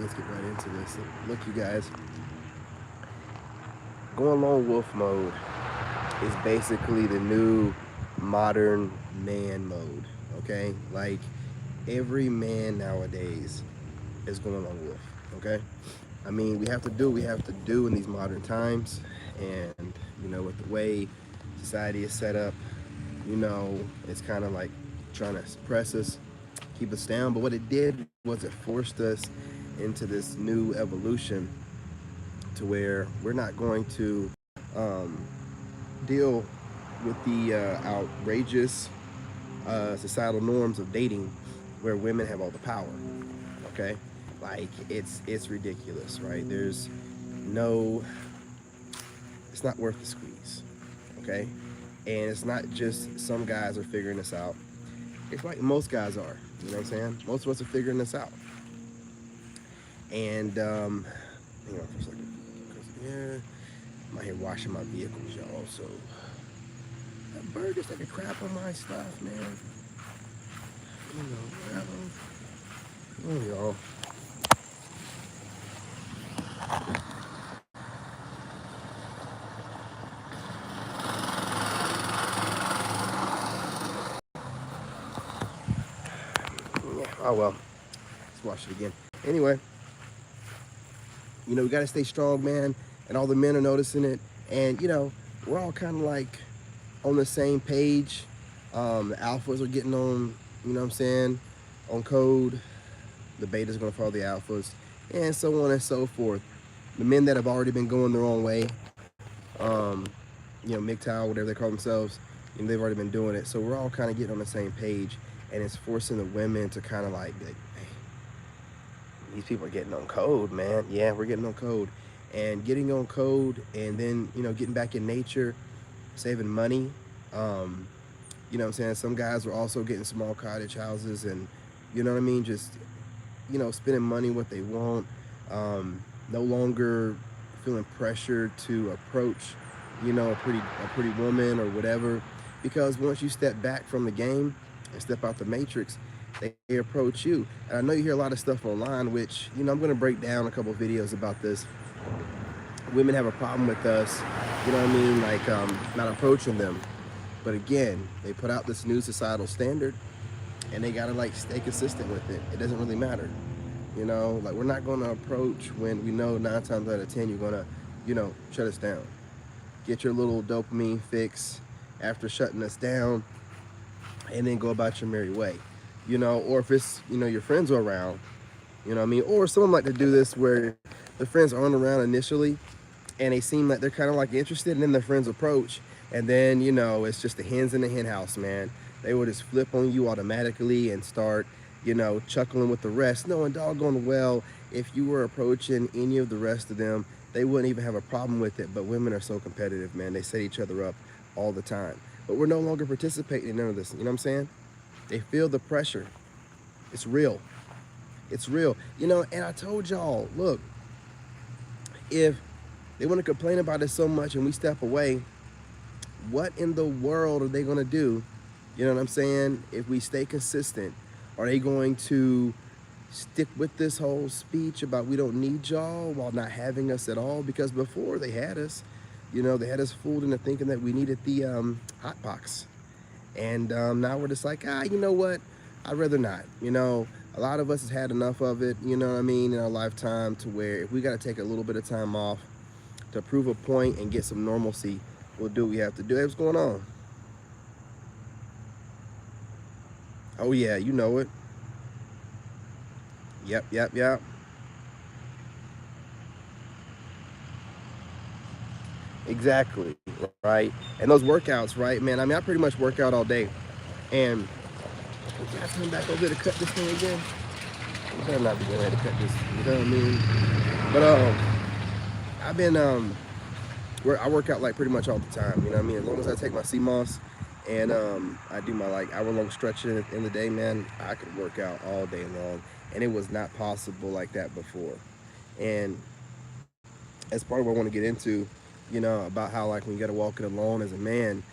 let's get right into this. Look, you guys, going lone wolf mode is basically the new modern man mode. Okay, like every man nowadays is going lone wolf. Okay, I mean, we have to do what we have to do in these modern times, and with the way society is set up, it's kind of like trying to suppress us, keep us down. But what it did was it forced us into this new evolution to where we're not going to um, deal with the outrageous societal norms of dating where women have all the power. Okay, like it's ridiculous, right? There's no, it's not worth the squeeze. Okay, and it's not just some guys are figuring this out. It's like most guys are. You know what I'm saying? Most of us are figuring this out. And hang on for a second. Yeah, I'm out here washing my vehicles, y'all. So that bird just like a crap on my stuff, man. Oh, y'all. Yeah. Oh well. Let's wash it again. Anyway, we got to stay strong, man. And all the men are noticing it. And we're all kind of like on the same page. The alphas are getting on, you know what I'm saying, on code. The betas are going to follow the alphas, and so on and so forth. The men that have already been going their own way, MGTOW, whatever they call themselves, they've already been doing it. So we're all kind of getting on the same page, and it's forcing the women to kind of like, hey, these people are getting on code, man. Yeah, we're getting on code. And getting on code, and then, getting back in nature, saving money. You know what I'm saying? Some guys are also getting small cottage houses and, you know what I mean? Just, spending money what they want. No longer feeling pressured to approach, a pretty woman or whatever. Because once you step back from the game and step out the matrix, they approach you. And I know you hear a lot of stuff online, which, I'm going to break down a couple of videos about this. Women have a problem with us, you know what I mean? Like, not approaching them. But again, they put out this new societal standard, and they gotta like stay consistent with it. It doesn't really matter, like we're not gonna approach when we know 9 times out of 10 you're gonna, shut us down. Get your little dopamine fix after shutting us down, and then go about your merry way, or if it's, your friends are around, you know what I mean? Or someone like to do this where the friends aren't around initially, and they seem like they're kind of like interested, and then their friends approach, and then, it's just the hens in the hen house, man. They will just flip on you automatically and start, chuckling with the rest, knowing doggone well, if you were approaching any of the rest of them, they wouldn't even have a problem with it. But women are so competitive, man. They set each other up all the time. But we're no longer participating in none of this. You know what I'm saying? They feel the pressure. It's real. It's real. And I told y'all, look, if they want to complain about it so much and we step away, what in the world are they going to do? You know what I'm saying? If we stay consistent, are they going to stick with this whole speech about we don't need y'all while not having us at all? Because before they had us, they had us fooled into thinking that we needed the hot box. And now we're just like, you know what? I'd rather not. A lot of us has had enough of it, you know what I mean, in our lifetime, to where if we got to take a little bit of time off to prove a point and get some normalcy, we'll do what we have to do. Hey, what's going on? Oh yeah, you know it. Yep. Exactly, right? And those workouts, right, man? I mean, I pretty much work out all day. And I come back over here to cut this thing again. You better not be getting ready to cut this, you know what I mean? But I've been I work out like pretty much all the time, you know what I mean? As long as I take my CMOS and I do my like hour-long stretching in the day, man, I could work out all day long. And it was not possible like that before. And as part of what I want to get into, about how like when you got to walk it alone as a man,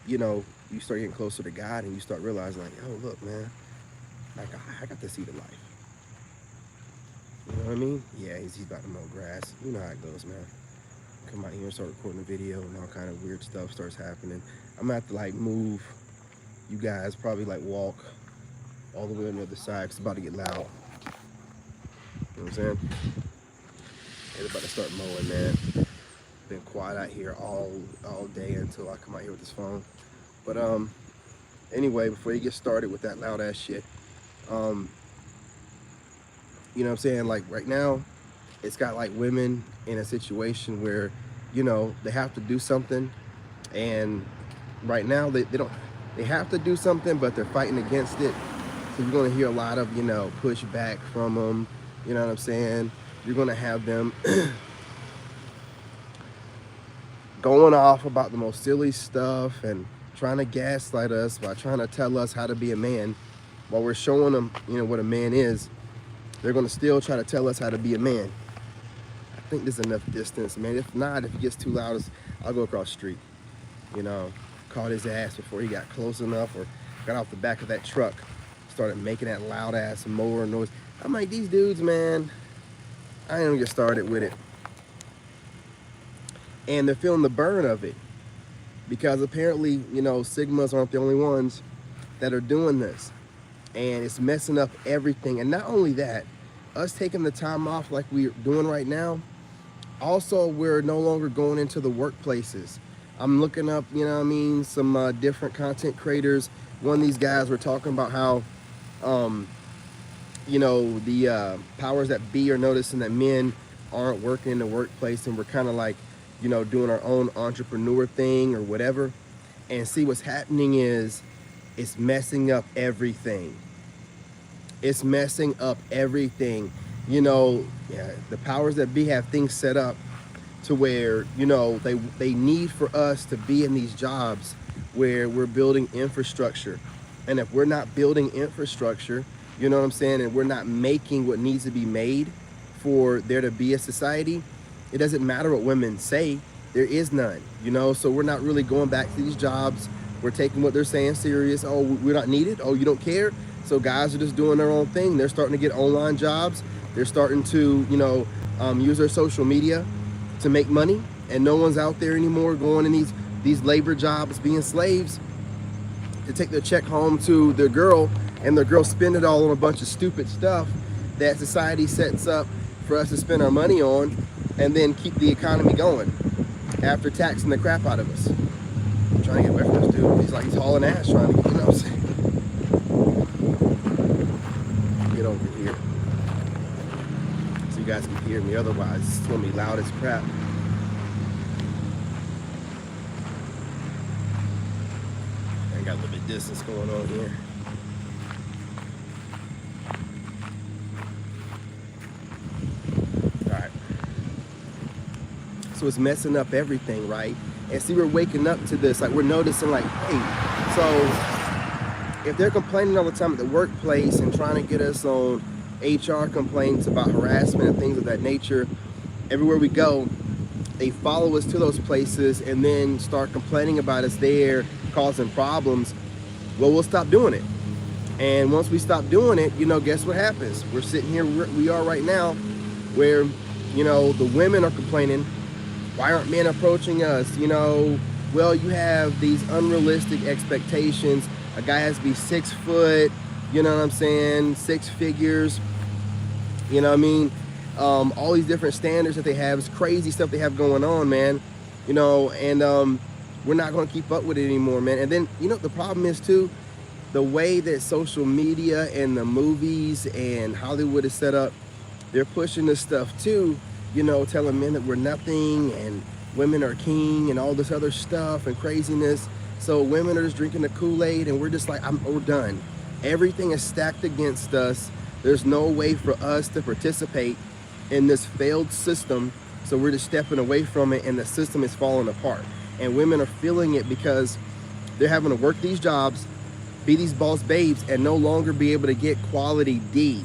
you start getting closer to God, and you start realizing like, oh, look, man, like I got to see the life. know what I mean? Yeah, he's about to mow grass. You know how it goes, man. Come out here and start recording a video and all kind of weird stuff starts happening. I'm gonna have to like move you guys, probably like walk all the way on the other side, 'cause it's about to get loud. You know what I'm saying? It's about to start mowing, man. Been quiet out here all day until I come out here with this phone. But anyway, before you get started with that loud ass shit, you know what I'm saying? Like right now, it's got like women in a situation where, you know, they have to do something, and right now they have to do something, but they're fighting against it. So you're gonna hear a lot of, you know, pushback from them. You know what I'm saying? You're gonna have them going off about the most silly stuff and trying to gaslight us by trying to tell us how to be a man, while we're showing them, you know, what a man is. They're gonna still try to tell us how to be a man. I think there's enough distance, man. If not, if it gets too loud, I'll go across the street. You know, caught his ass before he got close enough or got off the back of that truck, started making that loud ass mower noise. I'm like, these dudes, man, I ain't gonna get started with it. And they're feeling the burn of it, because apparently, you know, Sigmas aren't the only ones that are doing this, and it's messing up everything. And not only that, us taking the time off like we're doing right now, also we're no longer going into the workplaces. I'm looking up, you know what I mean, some different content creators. One of these guys were talking about how you know, the powers that be are noticing that men aren't working in the workplace, and we're kind of like, you know, doing our own entrepreneur thing or whatever. And see, what's happening is it's messing up everything. It's messing up everything. You know, yeah, the powers that be have things set up to where, you know, they need for us to be in these jobs where we're building infrastructure. And if we're not building infrastructure, you know what I'm saying, and we're not making what needs to be made for there to be a society, it doesn't matter what women say, there is none, you know. So we're not really going back to these jobs. We're taking what they're saying serious. Oh, we're not needed. Oh, you don't care. So guys are just doing their own thing. They're starting to get online jobs. They're starting to, you know, use their social media to make money, and no one's out there anymore going in these labor jobs, being slaves, to take their check home to their girl, and their girl spend it all on a bunch of stupid stuff that society sets up for us to spend our money on, and then keep the economy going after taxing the crap out of us. I'm trying to get away from this dude. He's like, he's hauling ass trying to, you know what I'm saying? Get over here so you guys can hear me. Otherwise, it's gonna be loud as crap. I got a little bit of distance going on here. So it's messing up everything, right? And see, we're waking up to this, like we're noticing, like, hey, so if they're complaining all the time at the workplace and trying to get us on HR complaints about harassment and things of that nature, everywhere we go, they follow us to those places and then start complaining about us there, causing problems. Well, we'll stop doing it. And once we stop doing it, you know, guess what happens? We're sitting here, we are right now, where, you know, the women are complaining. Why aren't men approaching us? You know, well, you have these unrealistic expectations. A guy has to be 6 foot, you know what I'm saying, 6 figures, you know what I mean? All these different standards that they have, is crazy stuff they have going on, man. You know, and we're not gonna keep up with it anymore, man. And then, you know, the problem is too, the way that social media and the movies and Hollywood is set up, they're pushing this stuff too, you know, telling men that we're nothing and women are king and all this other stuff and craziness. So women are just drinking the Kool-Aid, and we're just like, we're done. Everything is stacked against us. There's no way for us to participate in this failed system. So we're just stepping away from it, and the system is falling apart. And women are feeling it because they're having to work these jobs, be these boss babes, and no longer be able to get quality D.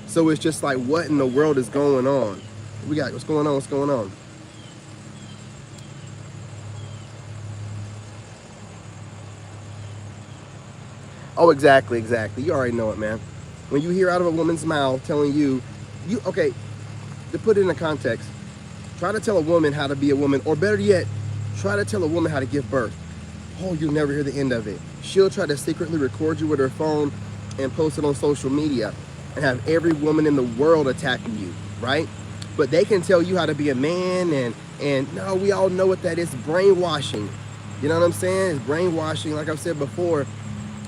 So it's just like, what in the world is going on? We got, what's going on? What's going on? Oh, exactly. You already know it, man. When you hear out of a woman's mouth telling you, okay, to put it in a context, try to tell a woman how to be a woman, or better yet, try to tell a woman how to give birth. Oh, you'll never hear the end of it. She'll try to secretly record you with her phone and post it on social media and have every woman in the world attacking you, right? But they can tell you how to be a man, and no, we all know what that is, brainwashing. You know what I'm saying? It's brainwashing, like I've said before,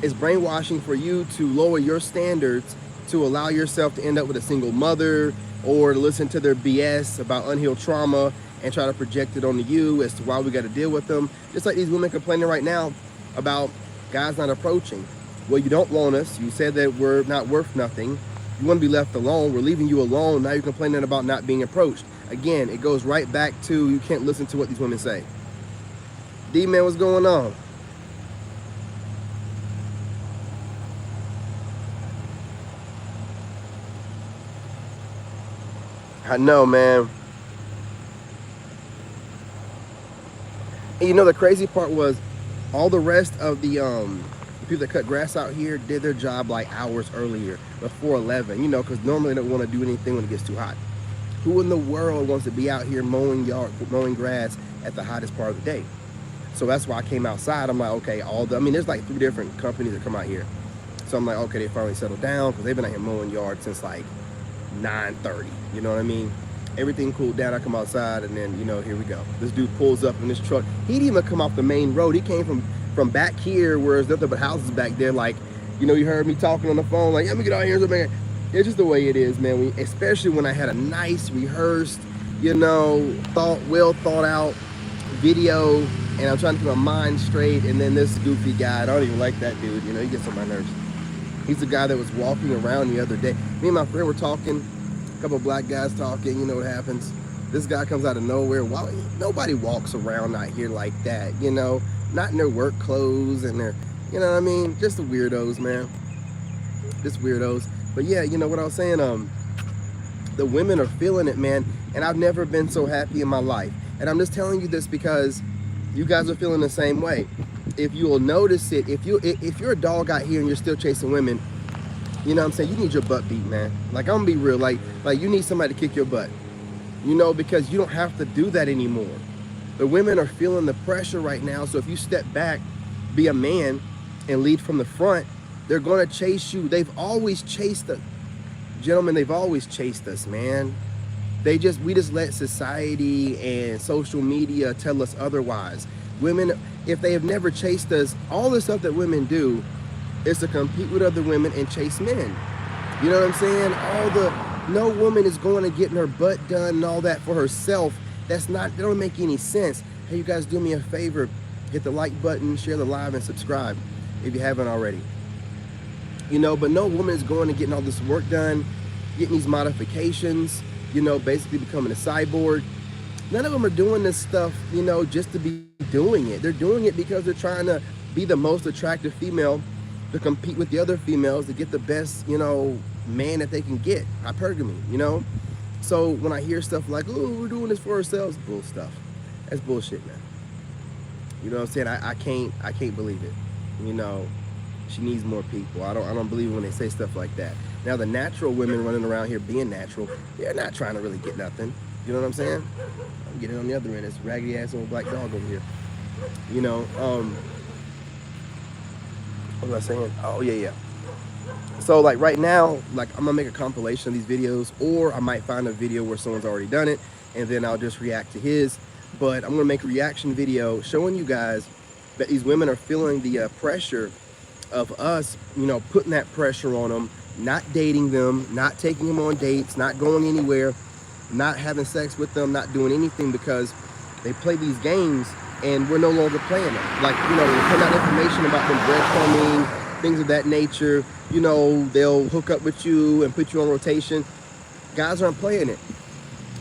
it's brainwashing for you to lower your standards to allow yourself to end up with a single mother, or to listen to their BS about unhealed trauma and try to project it onto you as to why we got to deal with them. Just like these women complaining right now about guys not approaching. Well, you don't want us. You said that we're not worth nothing. You want to be left alone. We're leaving you alone. Now you're complaining about not being approached. Again, it goes right back to you can't listen to what these women say. D-Man, what's going on? I know, man. And you know, the crazy part was all the rest of the people that cut grass out here did their job like hours earlier, before 11, you know, because normally they don't want to do anything when it gets too hot. Who in the world wants to be out here mowing grass at the hottest part of the day? So that's why I came outside. I'm like, okay, I mean, there's like 3 different companies that come out here. So I'm like, okay, they finally settled down, because they've been out here mowing yards since like 9:30, you know what I mean? Everything cooled down, I come outside, and then, you know, here we go. This dude pulls up in this truck. He didn't even come off the main road. He came from back here, where there's nothing but houses back there. Like, you know, you heard me talking on the phone, like, yeah, let me get out here. It's just the way it is, man. Especially when I had a nice, rehearsed, you know, well thought out video, and I'm trying to keep my mind straight, and then this goofy guy, I don't even like that dude, you know, he gets on my nerves. He's the guy that was walking around the other day. Me and my friend were talking, a couple of black guys talking, you know what happens. This guy comes out of nowhere. Why, nobody walks around out here like that, you know, not in their work clothes and their, you know what I mean? Just the weirdos, man. Just weirdos. But yeah, you know what I was saying, the women are feeling it, man, and I've never been so happy in my life. And I'm just telling you this because you guys are feeling the same way. If you will notice it, if you're a dog out here and you're still chasing women, you know what I'm saying, you need your butt beat, man. Like, I'm gonna be real, like you need somebody to kick your butt, you know, because you don't have to do that anymore. The women are feeling the pressure right now. So if you step back, be a man, and lead from the front, they're gonna chase you. They've always chased us, gentlemen. They've always chased us, man. We just let society and social media tell us otherwise. Women, if they have never chased us, all the stuff that women do is to compete with other women and chase men. You know what I'm saying? No woman is going to get her butt done and all that for herself. That don't make any sense. Hey, you guys, do me a favor, hit the like button, share the live, and subscribe if you haven't already. You know, but no woman is going to getting all this work done, getting these modifications, you know, basically becoming a cyborg. None of them are doing this stuff, you know, just to be doing it. They're doing it because they're trying to be the most attractive female to compete with the other females to get the best, you know, man that they can get. Hypergamy, you know? So when I hear stuff like, oh, we're doing this for ourselves, bull stuff. That's bullshit, man. You know what I'm saying? I can't believe it. You know, she needs more people. I don't believe it when they say stuff like that. Now the natural women running around here being natural, they're not trying to really get nothing. You know what I'm saying? I'm getting on the other end. This raggedy ass old black dog over here. You know, what was I saying? Oh yeah. So like right now, like I'm gonna make a compilation of these videos, or I might find a video where someone's already done it, and then I'll just react to his. But I'm gonna make a reaction video showing you guys that these women are feeling the pressure of us, you know, putting that pressure on them, not dating them, not taking them on dates, not going anywhere, not having sex with them, not doing anything, because they play these games and we're no longer playing them. Like, you know, we put out information about them breadcrumbing, things of that nature. You know, they'll hook up with you and put you on rotation. Guys aren't playing it.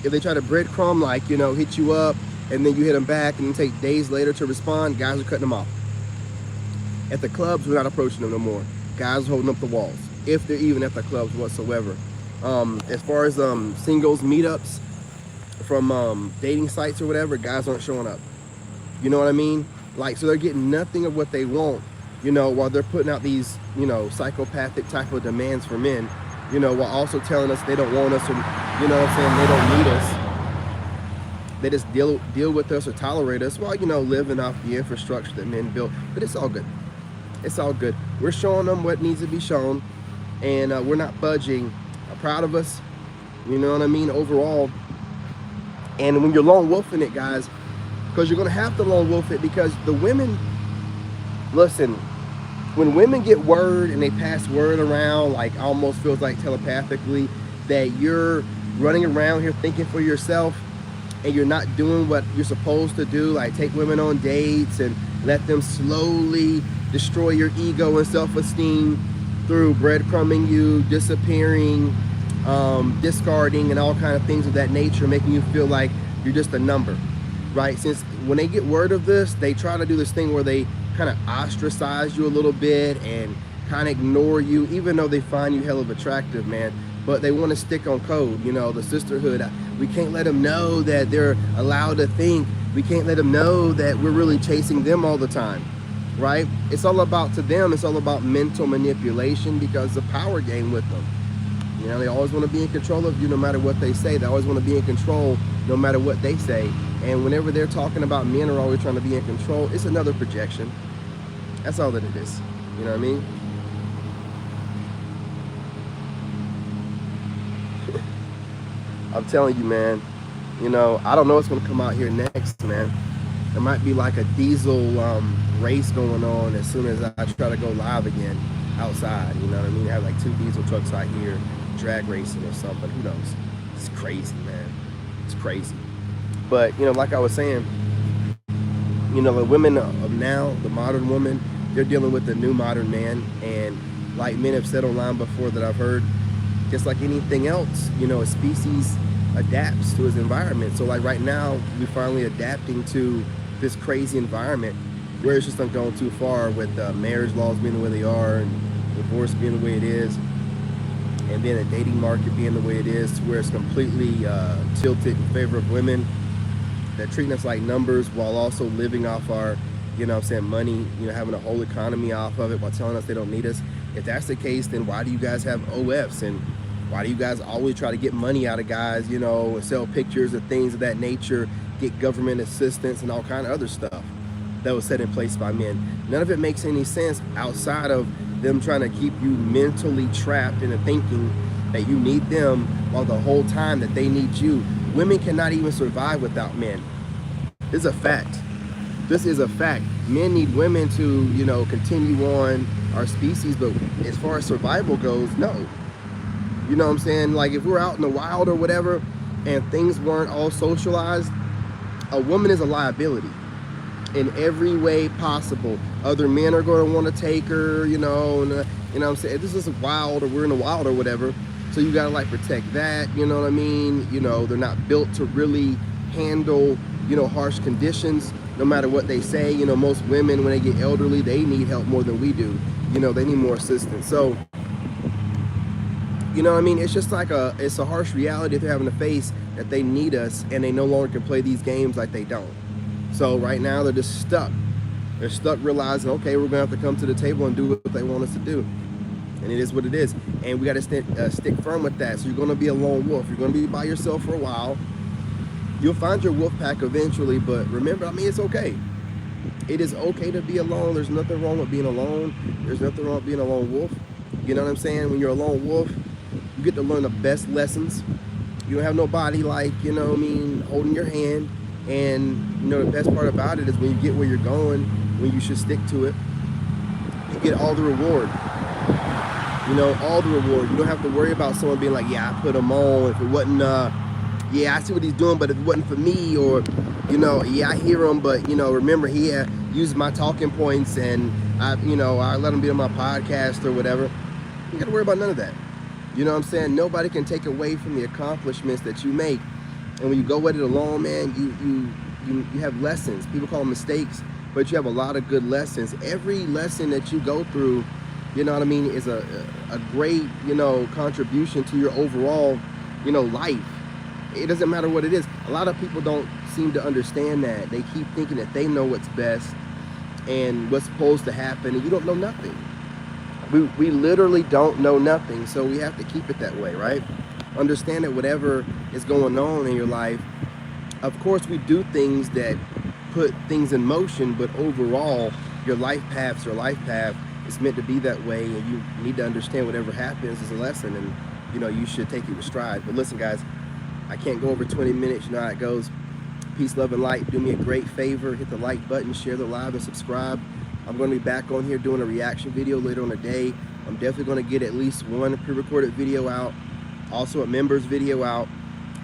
If they try to breadcrumb, like, you know, hit you up and then you hit them back and then take days later to respond, guys are cutting them off. At the clubs, we're not approaching them no more. Guys are holding up the walls, if they're even at the clubs whatsoever. As far as singles meetups from dating sites or whatever, guys aren't showing up. You know what I mean? Like, so they're getting nothing of what they want, you know, while they're putting out these, you know, psychopathic type of demands for men. you know, while also telling us they don't want us, or, you know what I'm saying, they don't need us. They just deal with us or tolerate us while, you know, living off the infrastructure that men built. But it's all good. It's all good. We're showing them what needs to be shown, and we're not budging. I'm proud of us, you know what I mean, overall. And when you're lone wolfing it, guys, because you're going to have to lone wolf it, because the women, listen, when women get word and they pass word around, like almost feels like telepathically, that you're running around here thinking for yourself and you're not doing what you're supposed to do, like take women on dates and let them slowly destroy your ego and self-esteem through breadcrumbing you, disappearing, discarding, and all kind of things of that nature, making you feel like you're just a number, right? Since when they get word of this, they try to do this thing where they kind of ostracize you a little bit and kind of ignore you, even though they find you hell of attractive, man. But they want to stick on code, you know, the sisterhood. We can't let them know that they're allowed to think. We can't let them know that we're really chasing them all the time, right? It's all about, to them, it's all about mental manipulation, because the power game with them. You know, they always want to be in control of you no matter what they say. They always want to be in control no matter what they say. And whenever they're talking about men are always trying to be in control, it's another projection. That's all that it is. You know what I mean? I'm telling you, man, you know, I don't know what's going to come out here next, man. There might be like a diesel race going on as soon as I try to go live again outside. You know what I mean? I have like 2 diesel trucks out here drag racing or something. Who knows? It's crazy, man. It's crazy. But, you know, like I was saying, you know, the women of now, the modern woman, they're dealing with the new modern man. And like men have said online before that I've heard, just like anything else, you know, a species adapts to its environment. So like right now, we're finally adapting to this crazy environment where it's just not going too far, with marriage laws being the way they are, and divorce being the way it is, and then the dating market being the way it is, where it's completely tilted in favor of women. They're treating us like numbers while also living off our, you know what I'm saying, money, you know, having a whole economy off of it while telling us they don't need us. If that's the case, then why do you guys have OFs, and why do you guys always try to get money out of guys, you know, and sell pictures and things of that nature, get government assistance and all kind of other stuff that was set in place by men? None of it makes any sense outside of them trying to keep you mentally trapped into thinking that you need them while the whole time that they need you. Women cannot even survive without men. This is a fact. This is a fact. Men need women to, you know, continue on our species, but as far as survival goes, no. You know what I'm saying? Like if we're out in the wild or whatever and things weren't all socialized, a woman is a liability in every way possible. Other men are going to want to take her, you know, and, you know what I'm saying? This is wild, or we're in the wild or whatever. So you got to like protect that, you know what I mean? You know, they're not built to really handle, you know, harsh conditions, no matter what they say. You know, most women, when they get elderly, they need help more than we do. You know, they need more assistance. So, you know what I mean? It's just like it's a harsh reality they're having to face, that they need us and they no longer can play these games like they don't. So right now they're just stuck. They're stuck realizing, okay, we're gonna have to come to the table and do what they want us to do. And it is what it is. And we gotta stick firm with that. So you're gonna be a lone wolf. You're gonna be by yourself for a while. You'll find your wolf pack eventually, but remember, I mean, it's okay. It is okay to be alone. There's nothing wrong with being alone. There's nothing wrong with being a lone wolf. You know what I'm saying? When you're a lone wolf, you get to learn the best lessons. You don't have nobody like, you know what I mean, holding your hand. And you know, the best part about it is when you get where you're going, when you should stick to it, you get all the reward. You know, all the reward. You don't have to worry about someone being like, yeah, I put him on. If it wasn't, yeah, I see what he's doing, but if it wasn't for me, or, you know, yeah, I hear him, but, you know, remember, he used my talking points, and I let him be on my podcast or whatever. You got to worry about none of that. You know what I'm saying? Nobody can take away from the accomplishments that you make. And when you go at it alone, man, you have lessons. People call them mistakes, but you have a lot of good lessons. Every lesson that you go through, you know what I mean, is a great, you know, contribution to your overall, you know, life. It doesn't matter what it is. A lot of people don't seem to understand that. They keep thinking that they know what's best and what's supposed to happen, and you don't know nothing. we literally don't know nothing, so we have to keep it that way, right? Understand that whatever is going on in your life, of course we do things that put things in motion, but overall your life path is meant to be that way, and you need to understand whatever happens is a lesson, and you know, you should take it with stride. But listen guys, I can't go over 20 minutes, you know how it goes. Peace, love, and light. Do me a great favor, hit the like button, share the live, and subscribe. I'm going to be back on here doing a reaction video later on the day. I'm definitely going to get at least one pre-recorded video out, also a members video out,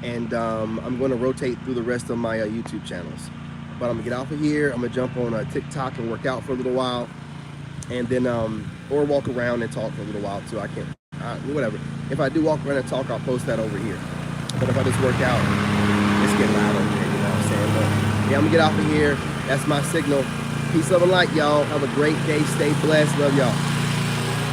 and I'm going to rotate through the rest of my YouTube channels. But I'm going to get off of here. I'm going to jump on TikTok and work out for a little while, and then or walk around and talk for a little while too. I can't, whatever. If I do walk around and talk, I'll post that over here. But if I just work out, it's getting loud over there, you know what I'm saying? But yeah, I'm gonna get off of here. That's my signal. Peace, love, and light, y'all. Have a great day. Stay blessed. Love y'all.